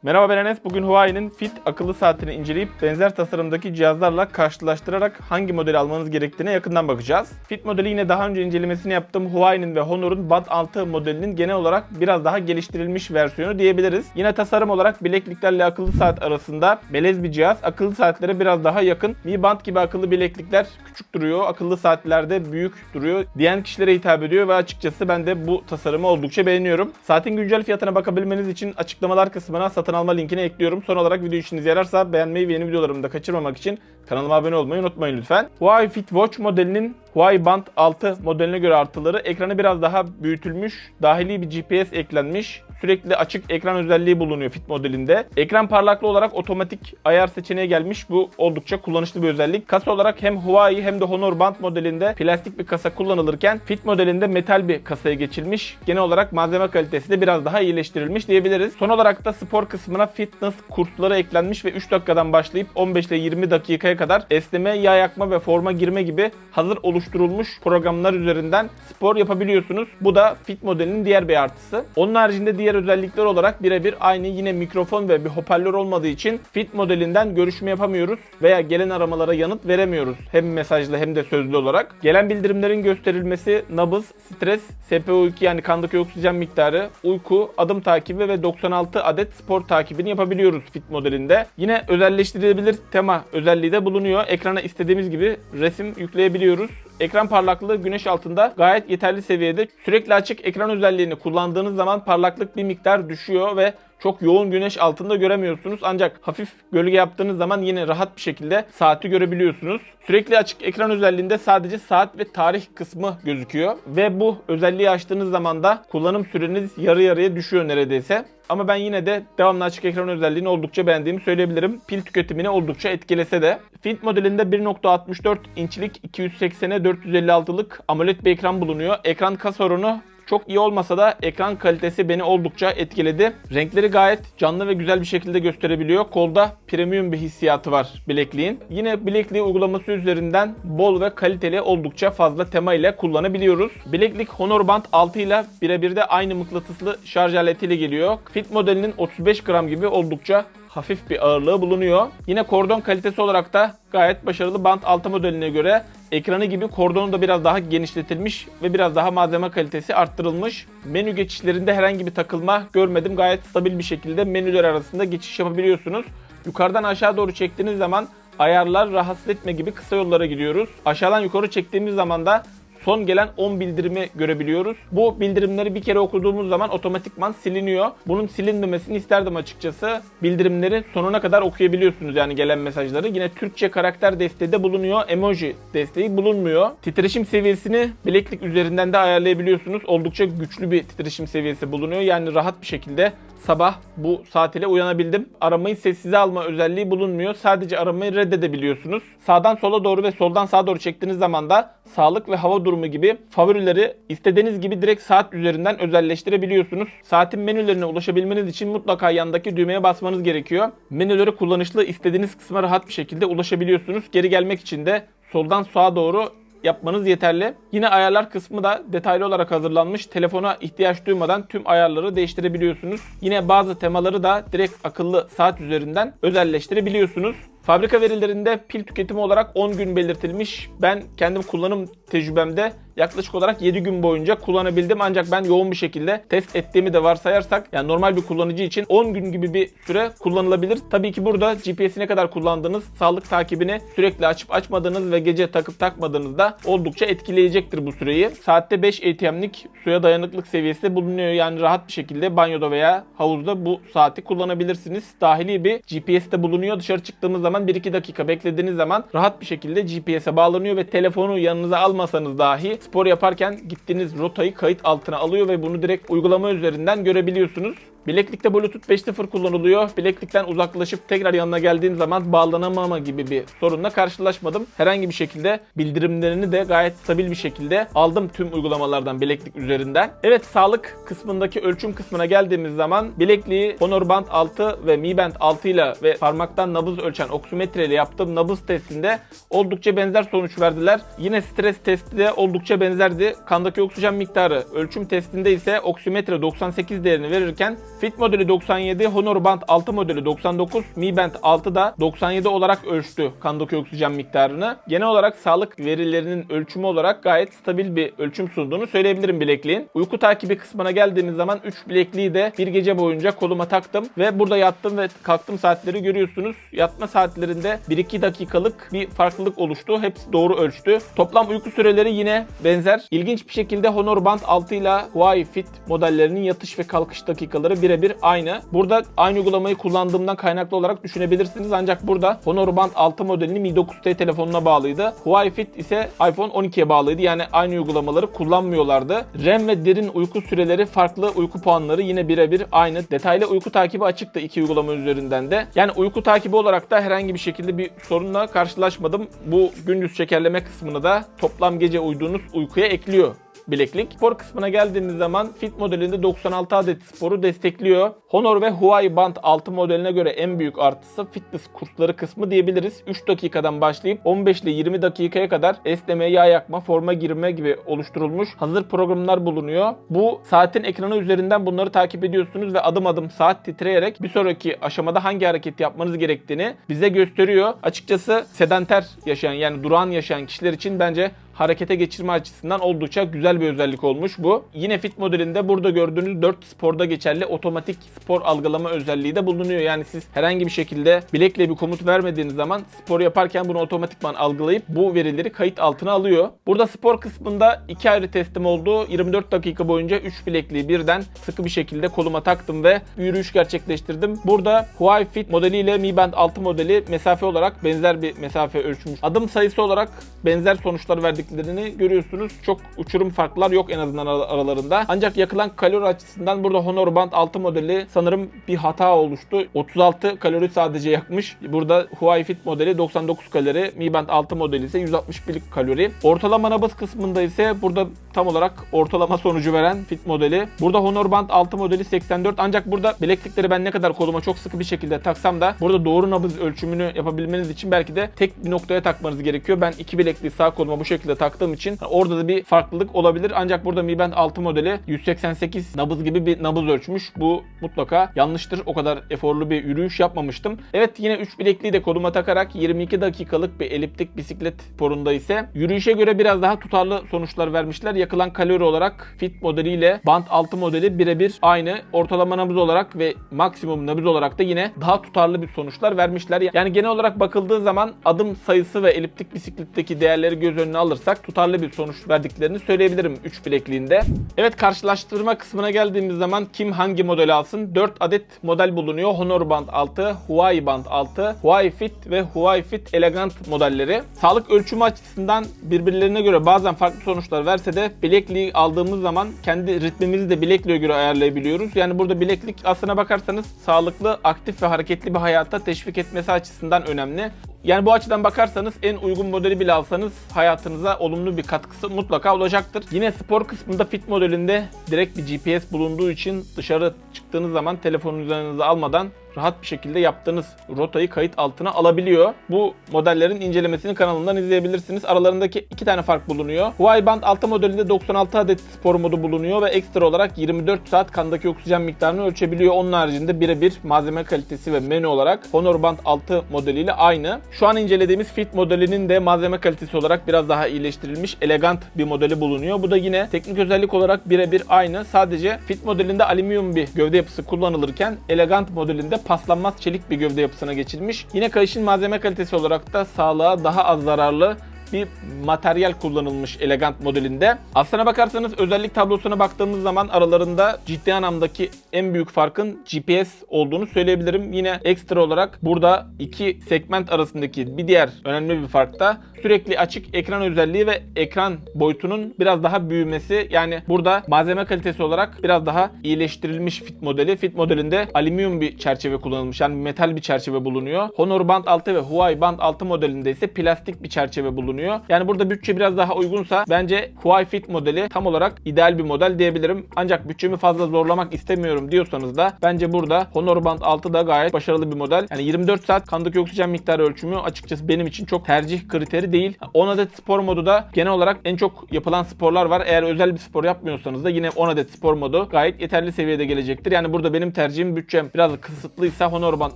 Merhaba, ben Enes. Bugün Huawei'nin Fit akıllı saatini inceleyip benzer tasarımdaki cihazlarla karşılaştırarak hangi modeli almanız gerektiğine yakından bakacağız. Fit modeli yine daha önce incelemesini yaptığım Huawei'nin ve Honor'un Band 6 modelinin genel olarak biraz daha geliştirilmiş versiyonu diyebiliriz. Yine tasarım olarak bilekliklerle akıllı saat arasında melez bir cihaz. Akıllı saatlere biraz daha yakın. Mi Band gibi akıllı bileklikler küçük duruyor. Akıllı saatlerde büyük duruyor diyen kişilere hitap ediyor ve açıkçası ben de bu tasarımı oldukça beğeniyorum. Saatin güncel fiyatına bakabilmeniz için açıklamalar kısmına satın alma linkini ekliyorum. Son olarak video işinize yararsa beğenmeyi ve yeni videolarımı da kaçırmamak için kanalıma abone olmayı unutmayın lütfen. Huawei Fit Watch modelinin Huawei Band 6 modeline göre artıları: ekranı biraz daha büyütülmüş, dahili bir GPS eklenmiş, sürekli açık ekran özelliği bulunuyor Fit modelinde. Ekran parlaklığı olarak otomatik ayar seçeneği gelmiş. Bu oldukça kullanışlı bir özellik. Kasa olarak hem Huawei hem de Honor Band modelinde plastik bir kasa kullanılırken Fit modelinde metal bir kasaya geçilmiş. Genel olarak malzeme kalitesi de biraz daha iyileştirilmiş diyebiliriz. Son olarak da spor kısmına fitness kursları eklenmiş ve 3 dakikadan başlayıp 15 ile 20 dakikaya kadar esneme, yağ yakma ve forma girme gibi hazır oluşturulmuş programlar üzerinden spor yapabiliyorsunuz. Bu da Fit modelinin diğer bir artısı. Onun haricinde diğer özellikler olarak birebir aynı, yine mikrofon ve bir hoparlör olmadığı için Fit modelinden görüşme yapamıyoruz veya gelen aramalara yanıt veremiyoruz. Hem mesajlı hem de sözlü olarak. Gelen bildirimlerin gösterilmesi, nabız, stres, SpO2 yani kandaki oksijen miktarı, uyku, adım takibi ve 96 adet spor takibini yapabiliyoruz Fit modelinde. Yine özelleştirilebilir tema özelliği de bulunuyor. Ekrana istediğimiz gibi resim yükleyebiliyoruz. Ekran parlaklığı güneş altında gayet yeterli seviyede. Sürekli açık ekran özelliğini kullandığınız zaman parlaklık bir miktar düşüyor ve çok yoğun güneş altında göremiyorsunuz. Ancak hafif gölge yaptığınız zaman yine rahat bir şekilde saati görebiliyorsunuz. Sürekli açık ekran özelliğinde sadece saat ve tarih kısmı gözüküyor. Ve bu özelliği açtığınız zaman da kullanım süreniz yarı yarıya düşüyor neredeyse. Ama ben yine de devamlı açık ekran özelliğini oldukça beğendiğimi söyleyebilirim. Pil tüketimini oldukça etkilese de. Fit modelinde 1.64 inçlik 280'e 456'lık AMOLED bir ekran bulunuyor. Ekran kasa oranı çok iyi olmasa da ekran kalitesi beni oldukça etkiledi. Renkleri gayet canlı ve güzel bir şekilde gösterebiliyor. Kolda premium bir hissiyatı var bilekliğin. Yine bilekliği uygulaması üzerinden bol ve kaliteli oldukça fazla tema ile kullanabiliyoruz. Bileklik Honor Band 6 ile birebir de aynı mıknatıslı şarj aletiyle geliyor. Fit modelinin 35 gram gibi oldukça hafif bir ağırlığı bulunuyor. Yine kordon kalitesi olarak da gayet başarılı. Band 6 modeline göre ekranı gibi kordonu da biraz daha genişletilmiş ve biraz daha malzeme kalitesi arttırılmış. Menü geçişlerinde herhangi bir takılma görmedim. Gayet stabil bir şekilde menüler arasında geçiş yapabiliyorsunuz. Yukarıdan aşağı doğru çektiğiniz zaman ayarlar rahatsız etme gibi kısa yollara gidiyoruz. Aşağıdan yukarı çektiğimiz zaman da son gelen 10 bildirimi görebiliyoruz. Bu bildirimleri bir kere okuduğumuz zaman otomatikman siliniyor. Bunun silinmemesini isterdim açıkçası. Bildirimleri sonuna kadar okuyabiliyorsunuz yani gelen mesajları. Yine Türkçe karakter desteği de bulunuyor. Emoji desteği bulunmuyor. Titreşim seviyesini bileklik üzerinden de ayarlayabiliyorsunuz. Oldukça güçlü bir titreşim seviyesi bulunuyor. Yani rahat bir şekilde sabah bu saat ile uyanabildim. Aramayı sessize alma özelliği bulunmuyor. Sadece aramayı reddedebiliyorsunuz. Sağdan sola doğru ve soldan sağa doğru çektiğiniz zaman da sağlık ve hava durumu gibi favorileri istediğiniz gibi direkt saat üzerinden özelleştirebiliyorsunuz. Saatin menülerine ulaşabilmeniz için mutlaka yandaki düğmeye basmanız gerekiyor. Menüleri kullanışlı, istediğiniz kısma rahat bir şekilde ulaşabiliyorsunuz. Geri gelmek için de soldan sağa doğru yapmanız yeterli. Yine ayarlar kısmı da detaylı olarak hazırlanmış. Telefona ihtiyaç duymadan tüm ayarları değiştirebiliyorsunuz. Yine bazı temaları da direkt akıllı saat üzerinden özelleştirebiliyorsunuz. Fabrika verilerinde pil tüketimi olarak 10 gün belirtilmiş. Ben kendim kullanım tecrübemde yaklaşık olarak 7 gün boyunca kullanabildim. Ancak ben yoğun bir şekilde test ettiğimi de varsayarsak, yani normal bir kullanıcı için 10 gün gibi bir süre kullanılabilir. Tabii ki burada GPS'i ne kadar kullandığınız, sağlık takibini sürekli açıp açmadığınız ve gece takıp takmadığınızda oldukça etkileyecektir bu süreyi. Saatte 5 ATM'lik suya dayanıklık seviyesi bulunuyor. Yani rahat bir şekilde banyoda veya havuzda bu saati kullanabilirsiniz. Dahili bir GPS de bulunuyor. Dışarı çıktığımız zaman 1-2 dakika beklediğiniz zaman rahat bir şekilde GPS'e bağlanıyor ve telefonu yanınıza almasanız dahi spor yaparken gittiğiniz rotayı kayıt altına alıyor ve bunu direkt uygulama üzerinden görebiliyorsunuz. Bileklikte Bluetooth 5.0 kullanılıyor. Bileklikten uzaklaşıp tekrar yanına geldiğim zaman bağlanamama gibi bir sorunla karşılaşmadım. Herhangi bir şekilde bildirimlerini de gayet stabil bir şekilde aldım tüm uygulamalardan bileklik üzerinden. Evet, sağlık kısmındaki ölçüm kısmına geldiğimiz zaman bilekliği Honor Band 6 ve Mi Band 6 ile ve parmaktan nabız ölçen oksimetre ile yaptığım nabız testinde oldukça benzer sonuç verdiler. Yine stres testi de oldukça benzerdi. Kandaki oksijen miktarı ölçüm testinde ise oksimetre 98 değerini verirken Fit modeli 97, Honor Band 6 modeli 99, Mi Band 6 da 97 olarak ölçtü kandaki oksijen miktarını. Genel olarak sağlık verilerinin ölçümü olarak gayet stabil bir ölçüm sunduğunu söyleyebilirim bilekliğin. Uyku takibi kısmına geldiğimiz zaman 3 bilekliği de bir gece boyunca koluma taktım ve burada yattım ve kalktım saatleri görüyorsunuz. Yatma saatlerinde 1-2 dakikalık bir farklılık oluştu. Hepsi doğru ölçtü. Toplam uyku süreleri yine benzer. İlginç bir şekilde Honor Band 6 ile Huawei Fit modellerinin yatış ve kalkış dakikaları birebir aynı. Burada aynı uygulamayı kullandığımdan kaynaklı olarak düşünebilirsiniz. Ancak burada Honor Band 6 modelini Mi 9T telefonuna bağlıydı. Huawei Fit ise iPhone 12'ye bağlıydı. Yani aynı uygulamaları kullanmıyorlardı. REM ve derin uyku süreleri farklı, uyku puanları yine birebir aynı. Detaylı uyku takibi açıktı iki uygulama üzerinden de. Yani uyku takibi olarak da herhangi bir şekilde bir sorunla karşılaşmadım. Bu gündüz şekerleme kısmını da toplam gece uyuduğunuz uykuya ekliyor bileklik. Spor kısmına geldiğimiz zaman Fit modelinde 96 adet sporu destekliyor. Honor ve Huawei Band 6 modeline göre en büyük artısı fitness kursları kısmı diyebiliriz. 3 dakikadan başlayıp 15 ile 20 dakikaya kadar esneme, yağ yakma, forma girme gibi oluşturulmuş hazır programlar bulunuyor. Bu saatin ekranı üzerinden bunları takip ediyorsunuz ve adım adım saat titreyerek bir sonraki aşamada hangi hareket yapmanız gerektiğini bize gösteriyor. Açıkçası sedanter yaşayan, yani durağan yaşayan kişiler için bence harekete geçirme açısından oldukça güzel bir özellik olmuş bu. Yine Fit modelinde burada gördüğünüz 4 sporda geçerli otomatik spor algılama özelliği de bulunuyor. Yani siz herhangi bir şekilde bilekle bir komut vermediğiniz zaman spor yaparken bunu otomatikman algılayıp bu verileri kayıt altına alıyor. Burada spor kısmında 2 ayrı testim oldu. 24 dakika boyunca 3 bilekliği birden sıkı bir şekilde koluma taktım ve yürüyüş gerçekleştirdim. Burada Huawei Fit modeliyle Mi Band 6 modeli mesafe olarak benzer bir mesafe ölçmüş. Adım sayısı olarak benzer sonuçlar verdiklerini görüyorsunuz. Çok uçurum farklar yok en azından aralarında. Ancak yakılan kalori açısından burada Honor Band 6 modeli sanırım bir hata oluştu. 36 kalori sadece yakmış. Burada Huawei Fit modeli 99 kalori, Mi Band 6 modeli ise 161 kalori. Ortalama nabız kısmında ise burada tam olarak ortalama sonucu veren Fit modeli. Burada Honor Band 6 modeli 84. Ancak burada bileklikleri ben ne kadar koluma çok sıkı bir şekilde taksam da burada doğru nabız ölçümünü yapabilmeniz için belki de tek bir noktaya takmanız gerekiyor. Ben iki bilekliği sağ koluma bu şekilde taktığım için orada da bir farklılık olabilir. Ancak burada Mi Band 6 modeli 188 nabız gibi bir nabız ölçmüş. Bu mutlaka yanlıştır. O kadar eforlu bir yürüyüş yapmamıştım. Evet, yine 3 bilekliği de koluma takarak 22 dakikalık bir eliptik bisiklet sporunda ise yürüyüşe göre biraz daha tutarlı sonuçlar vermişler. Yakılan kalori olarak Fit modeliyle Band 6 modeli birebir aynı. Ortalama nabız olarak ve maksimum nabız olarak da yine daha tutarlı bir sonuçlar vermişler. Yani genel olarak bakıldığı zaman adım sayısı ve eliptik bisikletteki değerleri göz önüne alırsak tutarlı bir sonuç verdiklerini söyleyebilirim 3 bilekliğinde. Evet, karşılaştırma kısmına geldiğimiz zaman kim hangi modeli alsın? 4 adet model bulunuyor. Honor Band 6, Huawei Band 6, Huawei Fit ve Huawei Fit Elegant modelleri. Sağlık ölçümü açısından birbirlerine göre bazen farklı sonuçlar verse de bilekliği aldığımız zaman kendi ritmimizi de bilekliğe göre ayarlayabiliyoruz. Yani burada bileklik aslına bakarsanız sağlıklı, aktif ve hareketli bir hayata teşvik etmesi açısından önemli. Yani bu açıdan bakarsanız en uygun modeli bile alsanız hayatınıza olumlu bir katkısı mutlaka olacaktır. Yine spor kısmında Fit modelinde direkt bir GPS bulunduğu için dışarı çıktığınız zaman telefonunuzu yanınıza almadan rahat bir şekilde yaptığınız rotayı kayıt altına alabiliyor. Bu modellerin incelemesini kanalımdan izleyebilirsiniz. Aralarındaki 2 tane fark bulunuyor. Huawei Band 6 modelinde 96 adet spor modu bulunuyor ve ekstra olarak 24 saat kandaki oksijen miktarını ölçebiliyor. Onun haricinde birebir malzeme kalitesi ve menü olarak Honor Band 6 modeliyle aynı. Şu an incelediğimiz Fit modelinin de malzeme kalitesi olarak biraz daha iyileştirilmiş elegant bir modeli bulunuyor. Bu da yine teknik özellik olarak birebir aynı. Sadece Fit modelinde alüminyum bir gövde yapısı kullanılırken elegant modelinde paslanmaz çelik bir gövde yapısına geçilmiş. Yine kayışın malzeme kalitesi olarak da sağlığa daha az zararlı bir materyal kullanılmış elegant modelinde. Aslına bakarsanız özellik tablosuna baktığımız zaman aralarında ciddi anlamdaki en büyük farkın GPS olduğunu söyleyebilirim. Yine ekstra olarak burada iki segment arasındaki bir diğer önemli bir fark da sürekli açık ekran özelliği ve ekran boyutunun biraz daha büyümesi. Yani burada malzeme kalitesi olarak biraz daha iyileştirilmiş Fit modeli. Fit modelinde alüminyum bir çerçeve kullanılmış. Yani metal bir çerçeve bulunuyor. Honor Band 6 ve Huawei Band 6 modelinde ise plastik bir çerçeve bulunuyor. kullanıyor. Yani burada bütçe biraz daha uygunsa bence Huawei Fit modeli tam olarak ideal bir model diyebilirim. Ancak bütçemi fazla zorlamak istemiyorum diyorsanız da bence burada Honor Band 6 da gayet başarılı bir model. Yani 24 saat kandaki oksijen miktarı ölçümü açıkçası benim için çok tercih kriteri değil. 10 adet spor modu da genel olarak en çok yapılan sporlar var. Eğer özel bir spor yapmıyorsanız da yine 10 adet spor modu gayet yeterli seviyede gelecektir. Yani burada benim tercihim, bütçem biraz kısıtlıysa Honor Band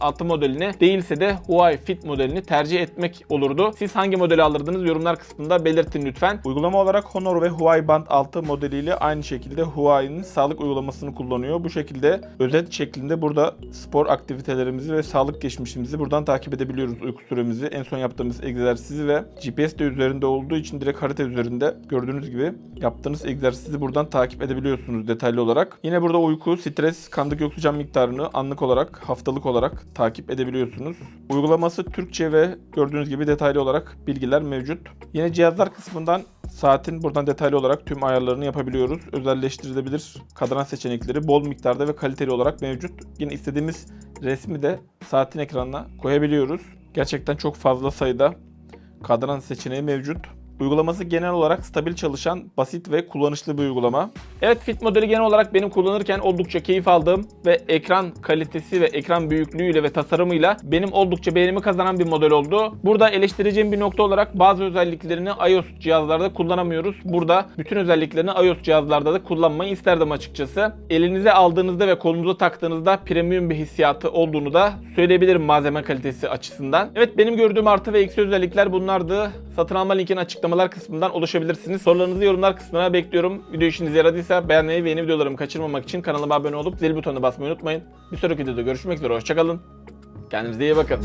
6 modelini, değilse de Huawei Fit modelini tercih etmek olurdu. Siz hangi modeli alırdınız? Yorumlar kısmında belirtin lütfen. Uygulama olarak Honor ve Huawei Band 6 modeliyle aynı şekilde Huawei'nin sağlık uygulamasını kullanıyor. Bu şekilde özet şeklinde burada spor aktivitelerimizi ve sağlık geçmişimizi buradan takip edebiliyoruz. Uyku süremizi, en son yaptığımız egzersizi ve GPS de üzerinde olduğu için direkt harita üzerinde gördüğünüz gibi yaptığınız egzersizi buradan takip edebiliyorsunuz detaylı olarak. Yine burada uyku, stres, kandaki oksijen miktarını anlık olarak, haftalık olarak takip edebiliyorsunuz. Uygulaması Türkçe ve gördüğünüz gibi detaylı olarak bilgiler mevcut. Yine cihazlar kısmından saatin buradan detaylı olarak tüm ayarlarını yapabiliyoruz. Özelleştirilebilir kadran seçenekleri bol miktarda ve kaliteli olarak mevcut. Yine istediğimiz resmi de saatin ekranına koyabiliyoruz. Gerçekten çok fazla sayıda kadran seçeneği mevcut. Uygulaması genel olarak stabil çalışan, basit ve kullanışlı bir uygulama. Evet, Fit modeli genel olarak benim kullanırken oldukça keyif aldığım ve ekran kalitesi ve ekran büyüklüğüyle ve tasarımıyla benim oldukça beğenimi kazanan bir model oldu. Burada eleştireceğim bir nokta olarak bazı özelliklerini iOS cihazlarda kullanamıyoruz. Burada bütün özelliklerini iOS cihazlarda da kullanmayı isterdim açıkçası. Elinize aldığınızda ve kolunuza taktığınızda premium bir hissiyatı olduğunu da söyleyebilirim malzeme kalitesi açısından. Evet, benim gördüğüm artı ve eksi özellikler bunlardı. Satın alma linkini açıklamalar kısmından ulaşabilirsiniz. Sorularınızı yorumlar kısmına bekliyorum. Video işinize yaradıysa beğenmeyi ve yeni videolarımı kaçırmamak için kanalıma abone olup zil butonuna basmayı unutmayın. Bir sonraki videoda görüşmek üzere. Hoşçakalın. Kendinize iyi bakın.